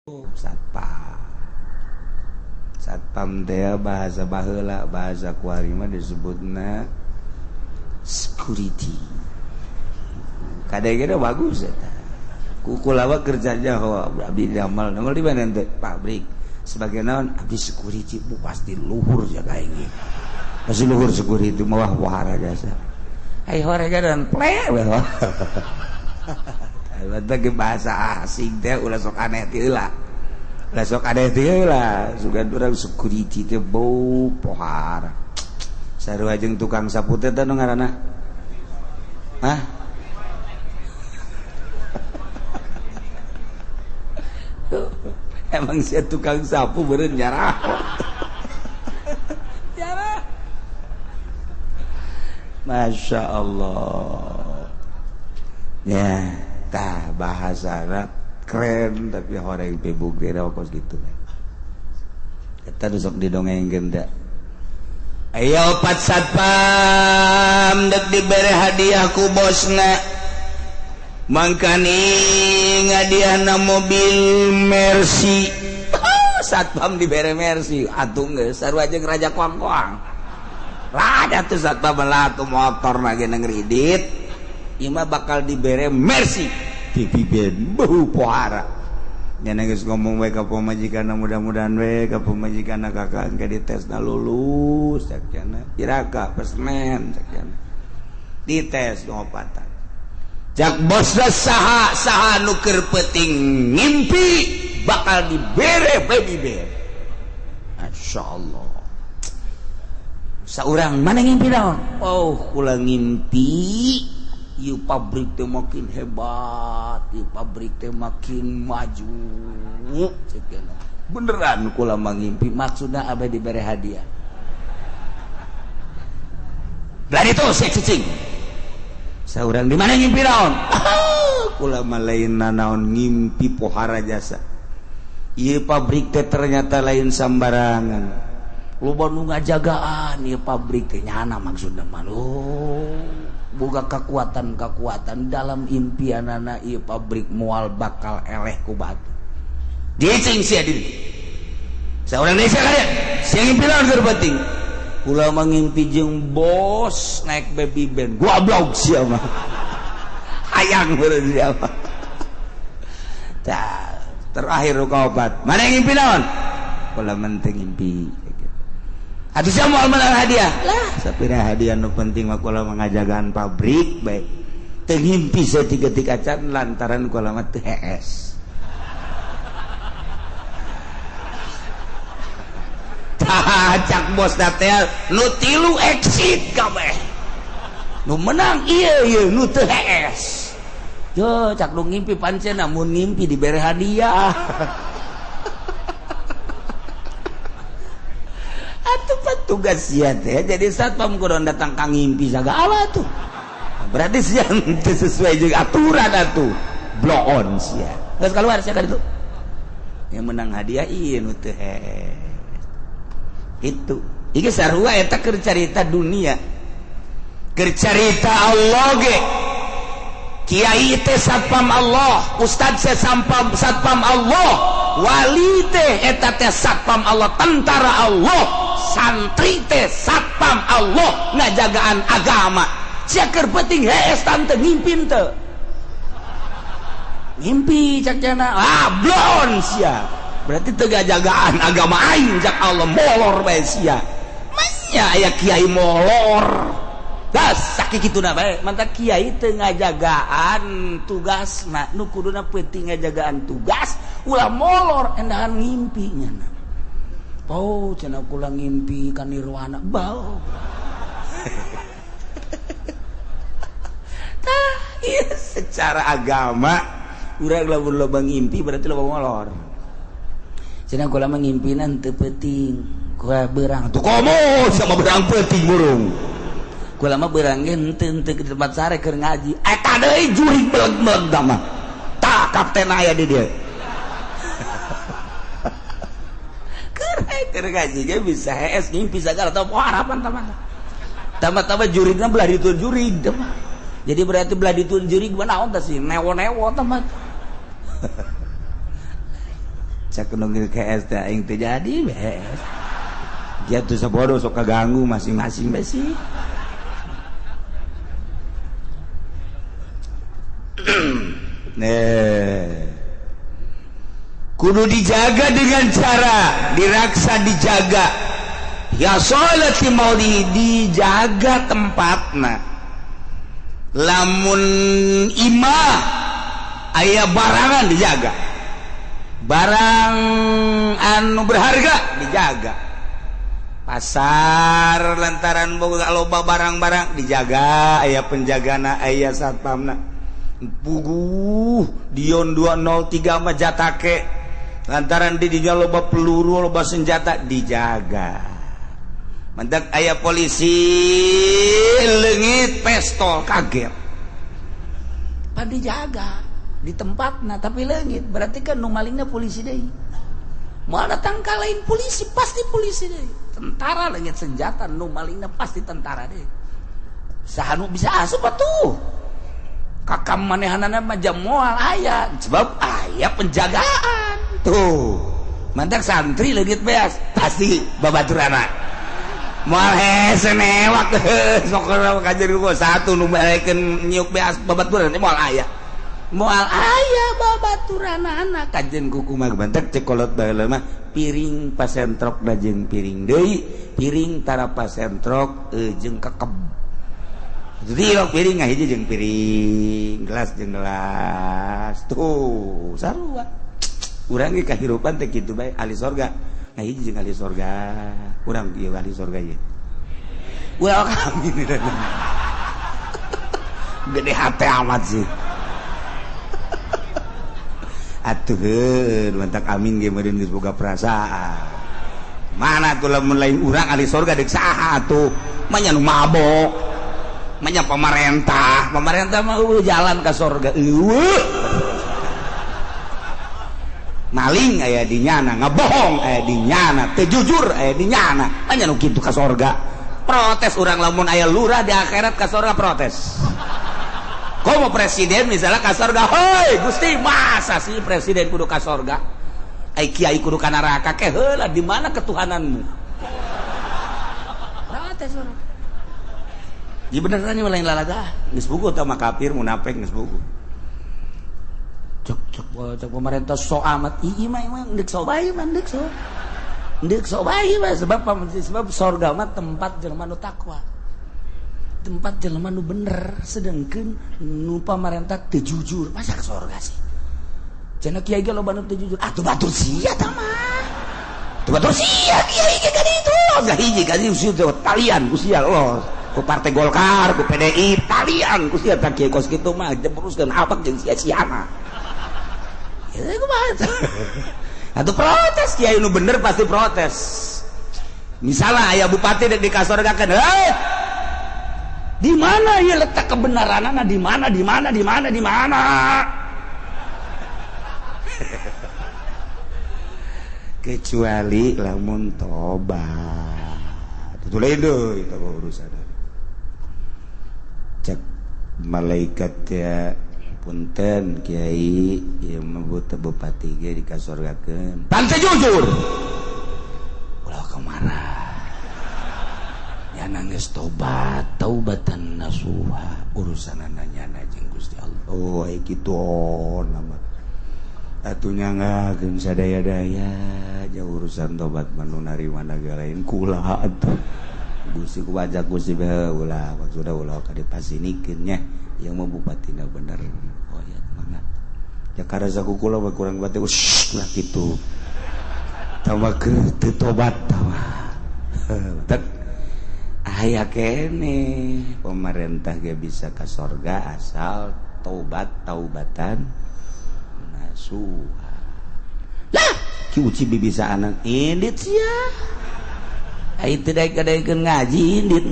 Satpam. Satpam teh bahasa baheula, bahasa kuari mah disebutna security. Kadang-kadang bagus eta. Kukulawa kerja Jawa, abdi damal di mana teh pabrik. Sebagai naon abdi security pasti luhur jaga ini. Pasti luhur security mah wahara jasa. Ai horega dan pleh we. Eta ge bahasa asing teh ulah sok aneh teh lah. Lah sok aneh teh lah, sugan urang security teh bau pohara. Sarua jeung tukang sapu teh nu ngaranna? Hah? Emang si tukang sapu beureun nyarah. Nyarah. Masya Allah. Ya, tah bahasa Arab keren tapi horeng pebuk dia kos gitu. Kita sok didongengkeun da. Aya opat satpam dek dibere hadiah ku bosna. Mangkani ngadiahna mobil Mercy. Satpam dibere Mercy, atuh geus sarua jeung raja koang-koang. Raja tuh satpam lah tuh motor lagi ngridit. Ima bakal dibere Mercy. Pipiben bau pohara. Nya geus ngomong we ka pamajikanna mudah-mudahan we ka pamajikanna kakak engke ditesna lulus sakiana. Iraka pesmen sakiana. Dites ngopatan. Jak bosna saha nu keur peuting ngimpi bakal dibere baby bear. Masyaallah. Saurang mana ngimpi naon? Oh, kula ngimpi ieu pabrik teh makin hebat, ieu pabrik teh makin maju. Cekeuna. Beneran kula mangimpi maksudna abah dibere hadiah. Berarti itu saya cicing. Saurang di mana ngimpi naon? Kula mah lain naon ngimpi pohara jasa. Ieu pabrik teh ternyata lain sambarangan. Loba nu ngajagaan ieu pabrik teh nyana maksudna mah. Boga kekuatan dalam impianana ieu pabrik moal bakal eleh ku batu. Dicing sia di. Saurang desa kalian, sia ngimpi naon keur penting. Kula mangimpi jeung bos naik baby band. Goblok sia mah. Hayang beureun sia mah. Tah, terakhir ka opat. Mana ngimpi naon? Kula menteng ngimpi. Atuh sia moal menang hadiah. Lah, sapira hadiah nu penting mah kula mengajagaan pabrik bae. Teu ngimpi saeutik-eutik acan lantaran kula mah teu hees. Cak bos datel nu tilu exit kabeh nu menang ieu nu teu hees. Yo cak lu ngimpi pancen namun ngimpi dibere hadiah. Atuh petugas sia teh jadi satpam kudu datang ka ngimpi sagala tuh. Berarti sia teu sesuai jeung aturan atuh. Blow on sia. Geus keluar sia ka ditu. Yang menang hadiah ieu nu teu hees. Itu iki sarua eta keur carita dunia, keur carita Allah ge. Kiai teh satpam Allah, ustad teh satpam Allah, wali teh eta teh satpam Allah, tentara Allah, santri teh satpam Allah, ngajagaan agama. Sia keur penting hees tante ngimpin teu. Ngimpi cak cenah, blon sia. Berarti tega jagaan agama aing jak Allah molor bae sia. Manya aya kiai molor. Das sakituna bae, mantap kiai teu ngajagaan tugasna, nu kuduna penting ngajagaan tugas, ulah molor endahan ngimpi nya. Oh, cenah kula ngimpi ka nirwana bau. Tah, ieu secara agama urang lamun loba ngimpi berarti loba molor. Cenah kula mangimpinan teu penting. Kula beurang tuh komo sama beurang penting burung. Kula mah beurang ge henteu ke tempat sare keur ngaji. Eta deui jurig beleg-beleg da mah. Tah kapten aya di dieu. Keur ngaji ge bisa hees ngimpi sagala teu harapan teman. Tambah-tambah jurigna belah dituun jurig da mah. Jadi berarti belah dituun jurig mah naon tah sih? Newo-newo teman. cak nunggu KS teh aing teh jadi bees. Dia tuh sabodo sok kaganggu masing-masing besi. Kudu dijaga dengan cara diraksa dijaga. Ya sholati mauli dijaga tempatna. Lamun imah aya barangan dijaga. Barang anu berharga dijaga. Pasar lantaran boga loba barang-barang dijaga, aya penjagana, aya satpamna. Puguh Dion 203 mah jatake lantaran di dinya loba peluru, loba senjata dijaga. Mendak aya polisi leungit pistol kaget. Pan dijaga di tempatna tapi leungit berarti kan nu malingna polisi deui. Moal datang ka lain polisi pasti polisi deui. Tentara leungit senjata nu malingna pasti tentara deui. Saha nu bisa asup atuh? Kakam manehanana mah jam moal aya sebab aya penjagaan. Tuh. Mantak santri leungit beas pasti babaturana. Moal hese newak sok kajer gua satu nu baekeun nyiuk beas babaturan moal aya. Moal aya babaturanana kajen kuku mah bantek cek kolot baheula mah piring pasentrok da jeung piring deui, piring tara pasentrok jeung kekeb. Jadi piring ngahiji jeung piring, gelas jeung gelas. Tuh, sarua. Urang ge kahirupan teh kitu bae ahli sorga. Ngahiji jeung ahli sorga. Urang ieu ahli sorga ieu. Ulah kami gede hate amat sih. Atuh mantak amin ge meureun geus boga perasaan. Mana tuh lamun lain urang ahli sorga deuk saha atuh? Manya nu mabok. Manya pemerintah mah jalan ka sorga. Maling aya di nyana, ngabohong aya di nyana, teu jujur aya di nyana. Manya nu kitu ka sorga. Protes urang lamun aya lurah di akhirat ka sorga protes. Komo presiden misalnya ka sorga, hei Gusti masa sih presiden kudu ka sorga? Ai kiai kudu ka neraka ke heula di mana ketuhananmu? Protes urang. Ya beneran ini lain lalaga, geus buku tah mah kafir munafik geus buku. Cek pemerintah so amat ii mah deuk so bae mah deuk so. Deuk so bae mah sebab sorga mah tempat jelema nu takwa. Tempat jelema nu bener sedengkeun nu pamarentah teu jujur masa ke sorga sih. Cenah kiai ge loba nu teu jujur. Atuh batur sia tah mah. Tuh batur sia kiai ge ka ditu. Gahiji ka ditu talian ku sia Allah. Ku partai Golkar, ku PDI, talian ku sia tah kiai kos kitu mah jemuruskeun abak jeung sia-siana. Ya kumaha. Atuh protes kiai nu bener pasti protes. Misalnya aya bupati dek di kasorgakeun, "Hei! Di mana ieu letak kebenaranana di mana? Kecuali lamun tobat. Itu lain deui eta urusan. Cek malaikat ya punten kiai ieu mah bupati ge dikasorgakeun. Tante jujur. Ulah kamana? Ya nangis tobat, taubatan nasuha, urusanana nyana jeung Gusti Allah. Oh, ai kitu nama. Atuh nyangakeun sadaya-daya jauh urusan tobat manu narima nagalain kula atuh. Gusti ku bajak Gusti bae ulah maksudna ulah ka dipasinikeun nya. Yang mau bupatina bener. Oh ya mangga. Ya karasa ku kula mah kurang bate lah kitu. Tambah ke teu tobat tah. Tak aya kene pemerintah ge bisa ka sorga asal taubatan nasuha. Lah, ki uci bibisaan indit sia. Ai teu daek-daekeun ngaji indit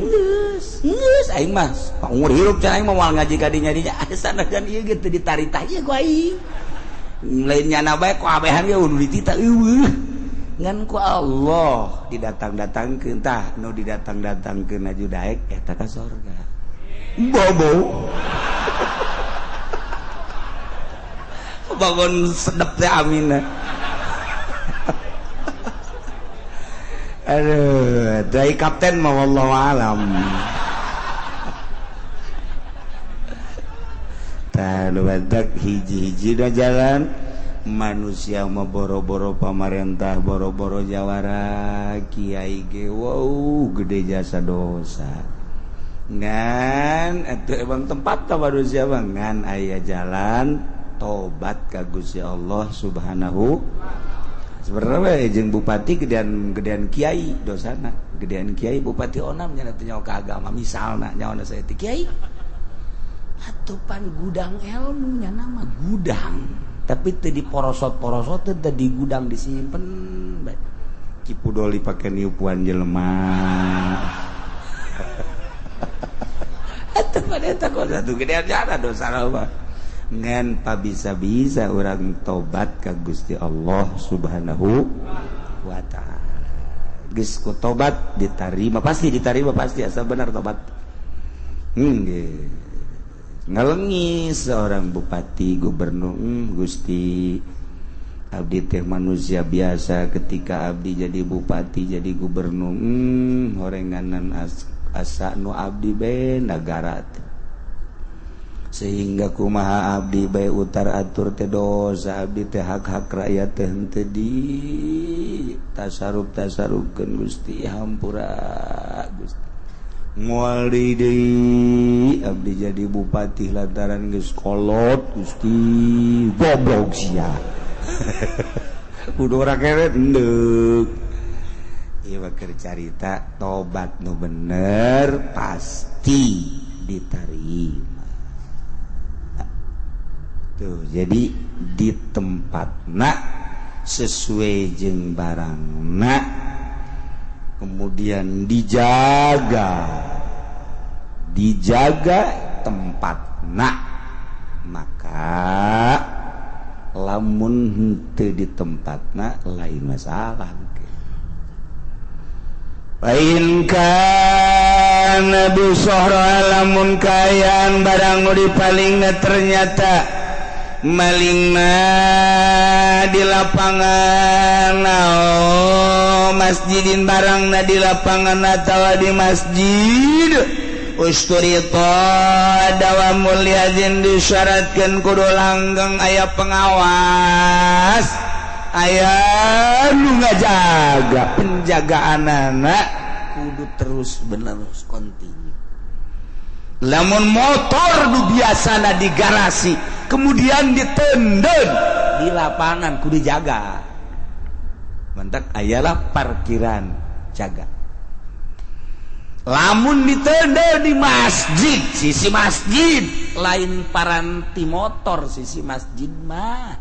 geus aing mah umur hirup can aing moal ngaji ka dinya sanajan ieu ge teu ditarita ieu ku aing. Lain nyana bae ku abehan ge kudu ditita eueuh. Ngan ku Allah didatang-datangkeun tah nu didatang-datangkeun aju daek eta ka sorga. Bobo. Bangun sedep teh amin. Aduh, dari kapten mah wallahu alam. Tanu badak hiji-hiji da jalan manusia mah boro-boro pamarentah, boro-boro jawara kiai ge wow gede jasa dosa. Ngan atuh emang tempatna manusia mah ngan aya jalan tobat ka Gusti Allah Subhanahu. Sebenarnya jeung bupati gedean kiai dosana, gedean kiai bupati onam nya teh nyawa ka agama misalna nyawana saya teh kiai atupan gudang ilmu nya nama gudang tapi teu diporosot-porosot teu di gudang disimpen cipudoli pake niupuan jelema atuh pada eta kok satu gedean jana dosana mah ngan pabisa-bisa orang tobat ka Gusti Allah Subhanahu wa taala. Geus ku tobat diterima pasti asal benar tobat. Nggih. Ngalengis seorang bupati gubernur Gusti abdi teh manusia biasa ketika abdi jadi bupati jadi gubernur horenganan asa nu abdi bae nagara teh sehingga kumaha abdi bae utar atur teh dosa abdi teh hak-hak rakyat teh henteu di tasarruf-tasarrufkeun Gusti hampura Gusti moal deui abdi jadi bupati lantaran geus kolot Gusti goblok sia kudu ora keret endeuh ieu mah keur carita tobat nu bener pasti diterima. Tuh, jadi di tempatna sesuai jeung barangna kemudian dijaga tempatna maka lamun henteu di tempatna lain masalah. Lain kana bisohra lamun kayaan barang nu dipalingna ternyata malingna di lapangan masjidin barangna di lapangan atawa di masjid usturita dawa mulyazin disyaratkeun kudu langgeng aya pengawas aya nu ngajaga penjagaanana kudu terus bener kontinu. Lamun motor nu biasana di garasi kemudian ditendeng di lapangan kudu jaga. Mantak ayalah parkiran jaga. Lamun ditendeng di masjid, sisi masjid lain paranti motor sisi masjid mah.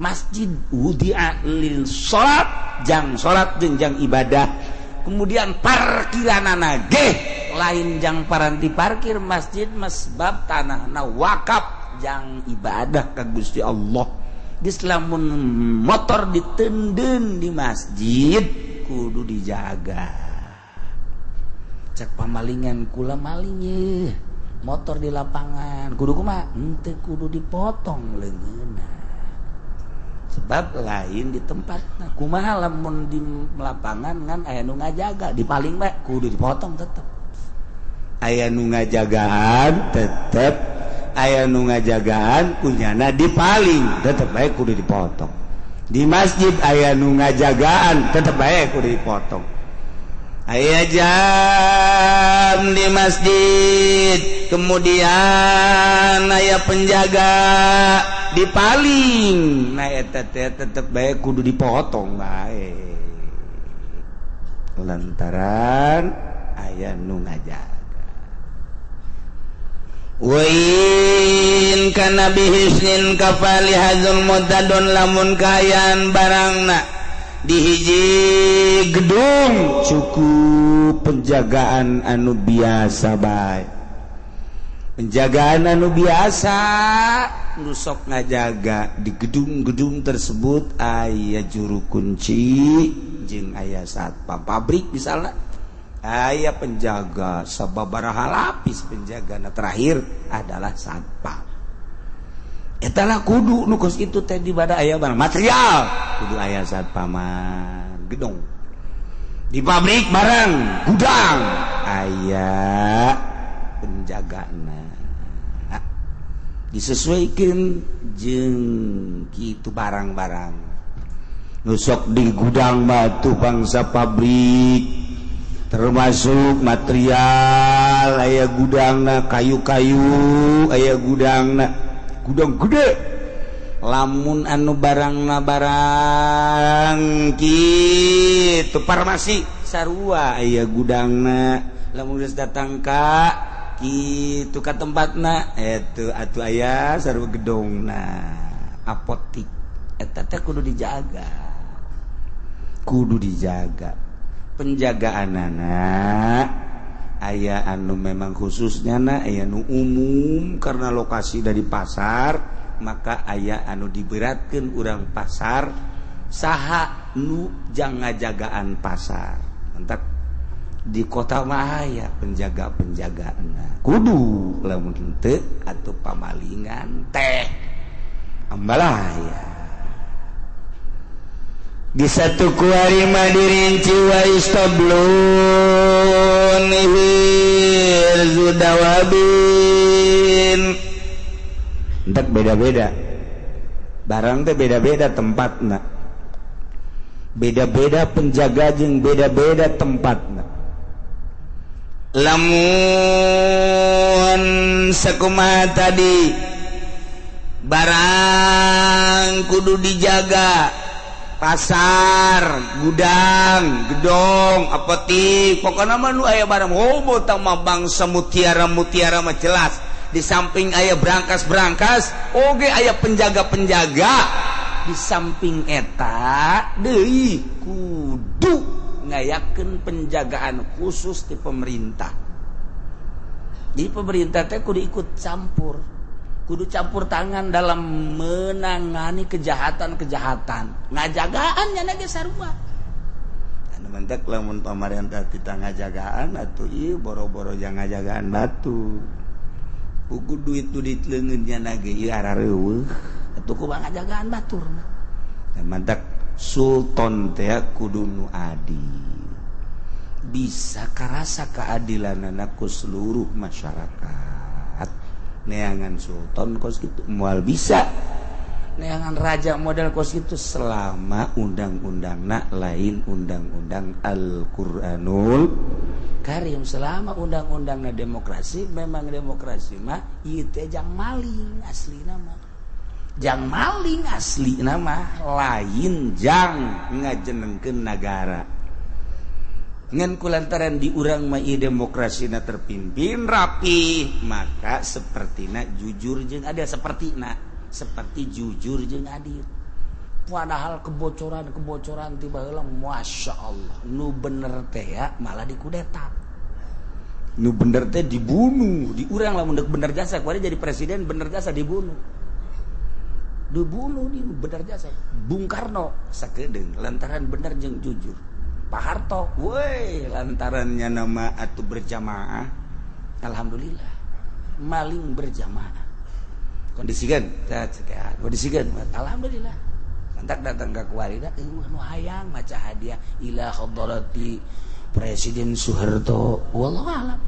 Masjid wudi'a lil salat, jang salat jeung jang ibadah. Kemudian parkiranana ge lain jang paranti parkir masjid masbab tanahna wakaf jang ibadah ka Gusti Allah. Geus lamun motor ditendun di masjid kudu dijaga. Cek pamalingan kula maling motor di lapangan kudu kumaha? Henteu kudu dipotong leungeunna. Sebab lain di tempatna kumaha lamun di lapangan ngan aya nu ngajaga dipaling bae kudu dipotong tetep. Aya nu ngajagaan tetep aya nu ngajagaan kunyana dipaling tetep bae kudu dipotong. Di masjid aya nu ngajagaan tetep bae kudu dipotong. Aya jam di masjid kemudian aya penjaga dipaling nah eta teh tetep bae kudu dipotong bae lantaran aya nu ngajaga. Wa in kana bihisnin kafali hazul mutadun lamun kayan barangna di hiji gedung cukup penjagaan anu biasa bae. Penjagaan anu biasa nusok ngajaga di gedung-gedung tersebut aya juru kunci jeung aya satpam pabrik misalnya aya penjaga sababaraha lapis penjagana terakhir adalah satpam. Eta lah kudu nu kos itu teh di bada aya barang material kudu aya satpaman gedung. di pabrik barang gudang aya penjagana disesuaikan jeung kitu barang-barang nusok di gudang batu bangsa pabrik termasuk material aya gudangna kayu-kayu aya gudangna gudang gede lamun anu barangna barang kitu farmasi sarua aya gudangna lamun geus datang ka kitu ka tempatna eta atuh aya sarua gedongna apotik eta teh kudu dijaga penjagaanana aya anu memang khususnya aya nu umum karena lokasi dari pasar maka aya anu diberatkeun urang pasar saha nu jang ngajagaan pasar entak di kota mah aya penjaga-penjagaana kudu lamun henteu atuh pamalingan teh ambalaya di satu kuari mah dirinci wa istablun hirzudawabin entak beda-beda barang teh beda-beda tempatna beda-beda penjaga jeung beda-beda tempatna lamun sakumaha tadi barang kudu dijaga pasar gudang gedong apotik pokokna mah nu aya barang tang mah bangsa mutiara mah jelas di samping aya brankas oge aya penjaga-penjaga di samping eta deui kudu ngayakeun penjagaan khusus di pemerintah. Di pemerintah teh kudu ikut campur, kudu campur tangan dalam menangani kejahatan-kejahatan. Ngajagaan nya ge sarua. Anu mentek lamun pamarentah kita ngajagaan atuh ieu boro-boro jang ngajagaan batu. Buku duit-duit leungeunnya nage ieu arareueuh atuh kumaha ngajagaan baturna. Mantak sultan teh kudu nu adil. Bisa karasa keadilanana ku seluruh masyarakat. Neangan sultan kos kitu moal bisa. Neangan raja model kos kitu selama undang-undangna lain undang-undang Al-Qur'anul Karim. Selama undang-undangna demokrasi, memang demokrasi mah ieu teh jang maling aslina mah. Jang maling aslina mah lain jang ngajenengkeun nagara. Ngan kulantaran di urang mah ieu demokrasina terpimpin rapi, maka sepertina jujur jeung adil, seperti jujur jeung adil. Padahal kebocoran tiba heula masya Allah nu bener teh ya malah dikudeta, nu bener teh dibunuh. Di urang lamun deuk bener jasa kuari jadi presiden bener jasa dibunuh di bener jasa. Bung Karno sakedeung lantaran bener jeung jujur. Pak Harto woi lantarannya nama atuh berjamaah alhamdulillah maling berjamaah kondisikan alhamdulillah mantak datang ke kuarida nu hayang maca hadiah ila hadrati Presiden Soeharto wallahu alam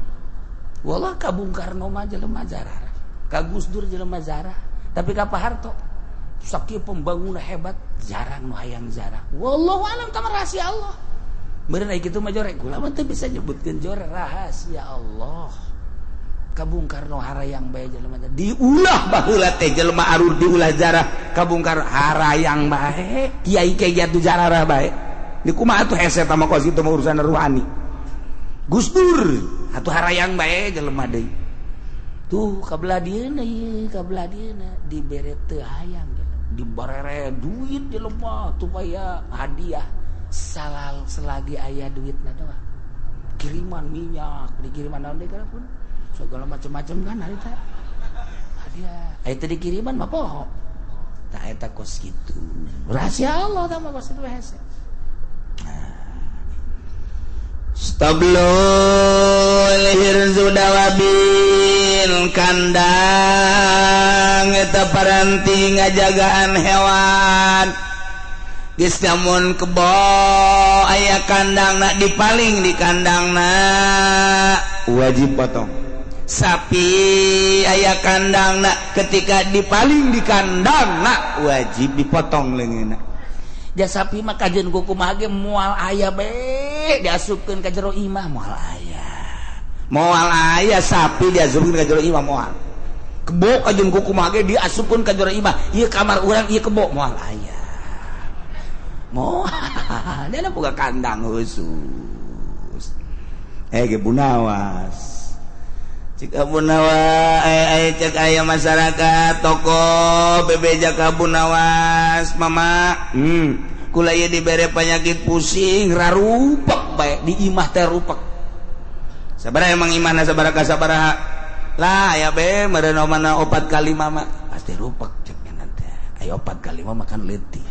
wallah ka Bung Karno mah jelema zarah ka Gus Dur jelema zarah tapi ka Pak Harto sakieu pembangunan hebat jarang nu hayang zarah wallahu alam ka rahasia Allah. Bener kitu mah jorek kula mah teu bisa nyebutkeun jorek rahasia Allah. Ka Bung Karno harayang bae jelema diulah baheula teh jelema arur diulah zarah ka Bung Karno harayang bae kiai kiai atuh zarah bae. Di kumaha atuh hese tama kos kitu mah urusan rohani. Gus Dur atuh harayang bae jelema deui. Tuh kabelah dieuna ieu kabelah dieuna dibere teu hayang dibarere duit jelema supaya hadiah. Selagi ayah duitna doang kiriman minyak dikiriman naon deui pun segala macam-macam kan harita hadiah eta dikiriman mah poho tah eta kos kitu rahasia Allah tah mah kos kitu hese. Stablul hirzudawabin kandang eta paranti ngajagaan hewan geus namun kebo aya kandangna dipaling di kandangna wajib potong. Sapi aya kandangna ketika dipaling di kandangna wajib dipotong leungeunna. Da sapi mah kajeun kumaha ge moal aya be diasupkeun ka jero imah moal aya. Moal aya sapi diasupkeun ka jero imah moal. Kebo kajeun kumaha ge diasupkeun ka jero imah. Ieu kamar urang ieu kebo moal aya. Moal dia boga kandang khusus. Ge Bunawas. Cika Bunawas cek aya masyarakat toko bebeja ka Bunawas mama kula ieu dibere penyakit pusing rarupek bae di imah teh rupek sabaraha emang imahna sabaraha ka sabaraha lah aya be meureun mana 4 kali mama pasti rupek ceknya nanti aya 4 kali mah makan leutik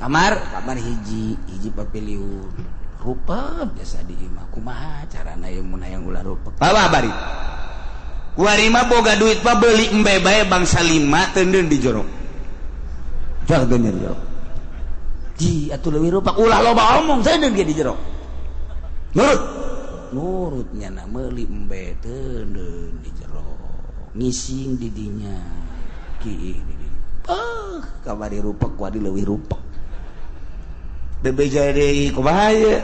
kamar hiji papiliun rupek biasa di imah kumaha carana ieu mun hayang ulah rupek bawa bari kuarima boga duit mah beuli embe bae bangsa 5 teundeun di jero jak deuneur jero ji atuh leuwih rupak ulah loba omong teundeun ge di jero nurut nyana meuli embe teundeun di jero ngising di dinya kieu di dinya kabari rupak kuari leuwih rupak bebeja deui kumaha ye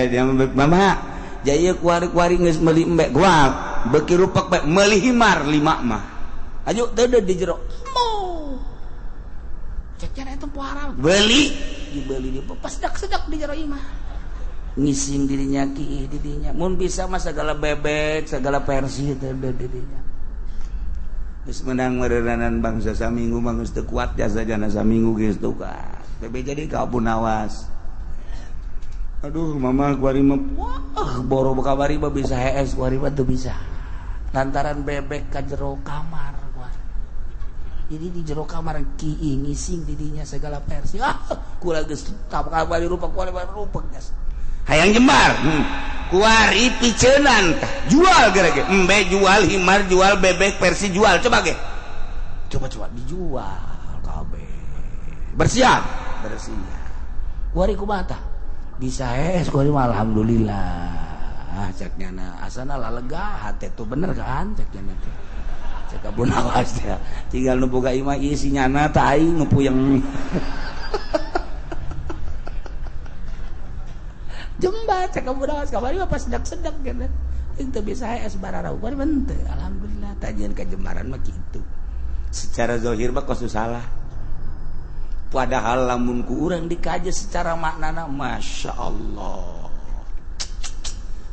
dia mama jaya kuari geus meuli embe gua beki rupak bae meuli himar 5 mah aju teudeuh di jero cek cara eta poara beuli dibeli di pas sedak di jero imah ngising dirinya kieu di dinya mun bisa mah segala bebek segala versi teudeuh di dinya geus menang meureunanan bangsa saminggu mah geus teu kuat jasa jana saminggu geus teu kuat bebe jadi ka Bunawas. Aduh mama kuari mah boro kabari mah bisa HS kuari mah teu bisa lantaran bebek ka jero kamar jadi di jero kamar kieu ngising di dinya segala versi kula geus kabari rupa kuari rupa geus hayang jembar kuari piceunan jual gerege embe jual himar jual bebek versi jual coba ge coba dijual kabeh bersiap kuari kumaha tah bisa kuari mah alhamdulillah ceknya na asana lalega hate tuh bener kan ceknya na teh cek Bunawas teh tinggal nu boga imah ieu sinyana teh aing nu puyeng jembat cek Bunawas kamari mah pas sedak-sedak gitu teu bisa es bararau kuari bente alhamdulillah tajieun ka jembaran mah kitu secara zahir mah kosu salah padahal lamun ku urang dikaji secara maknana masya Allah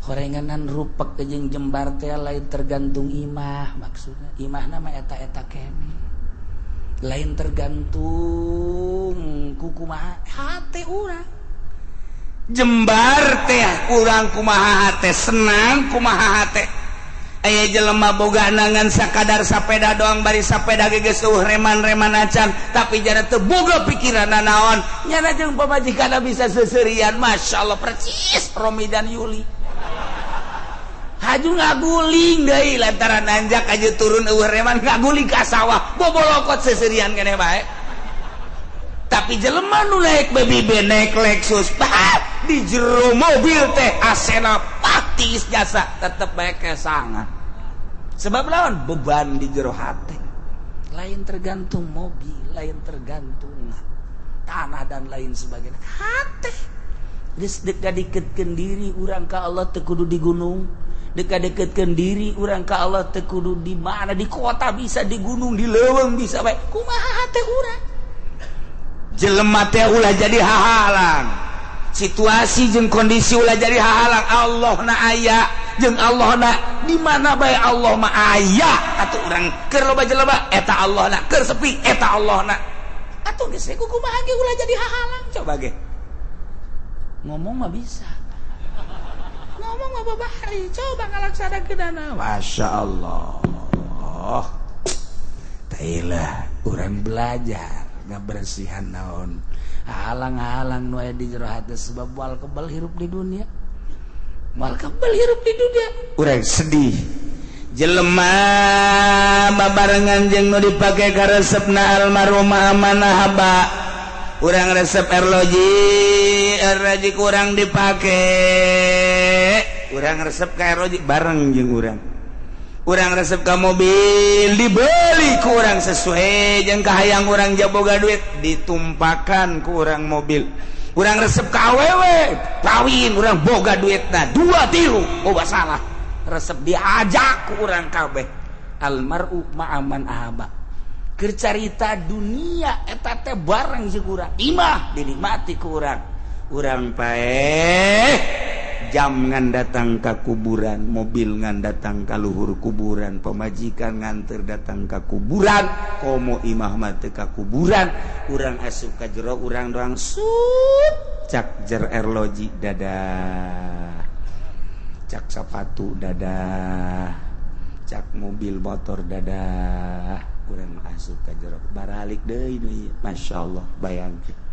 korenganan rupak jeung jembar teh lain tergantung imah maksudna imahna mah eta-eta kene lain tergantung ku kumaha hate urang jembar teh urang kumaha hate senang kumaha hate aya jelema boga nangan sakadar sapeda doang bari sapeda ge geus reman-reman acan tapi jana teu boga pikiran naon nyana jeung pamajikanna bisa seuseurean masyaallah percis Romi dan Yuli haju ngaguling deui lantaran nanjak aju turun eueuh reman ngaguling ka sawah bobolokot seuseurean keneh bae tapi jelema nu naik BBB naik Lexus di jero mobil teh asena paktis jasa tetep bae kesangan sebab lawan beban di jero hate lain tergantung mobil lain tergantung tanah dan lain sebagainya hate geus deket-deketkeun diri urang ka Allah teu kudu di gunung dekat-dekatkeun diri urang ka Allah teu kudu di mana di kota bisa di gunung di leuweung bisa bae kumaha hate urang jelema teh ulah jadi hahalang situasi jeung kondisi ulah jadi hahalang Allah na aya jeung Allah na di mana bae Allah mah aya atuh urang keur loba jelema eta Allah na keur sepi eta Allah na atuh geus kumaha ge ulah jadi hahalang coba ge ngomong mah bisa ngomong mah babari coba ngalaksanakeunana masya Allah tailah urang belajar ngabersihan naon halang-halang nu aya di jero hate sebab moal kebal hirup di dunia urang sedih jelema babarengan jeung nu dipake ka resepna almarhum amanah haba kurang resep RLoji kurang dipakai kurang resep ke RLoji bareng jeung kurang resep ke mobil dibeli kurang sesuai jeung kahayang kurang jaboga duit ditumpakan kurang mobil kurang resep ke awewe kawin kurang boga duitna 2-3 salah resep diajak kurang kabeh almaru ma'aman ahaba keur carita dunia eta teh bareng jeung urang imah dinikmati ku urang paeh jam ngan datang ka kuburan mobil ngan datang ka luhur kuburan pamajikan nganter datang ka kuburan komo imah mah teu ka kuburan urang asup ka jero urang doang sup cak jer RLoji dadah cak sepatu dadah cak mobil motor dadah kurang asup ka jero baralik deui masyaallah bayangkeun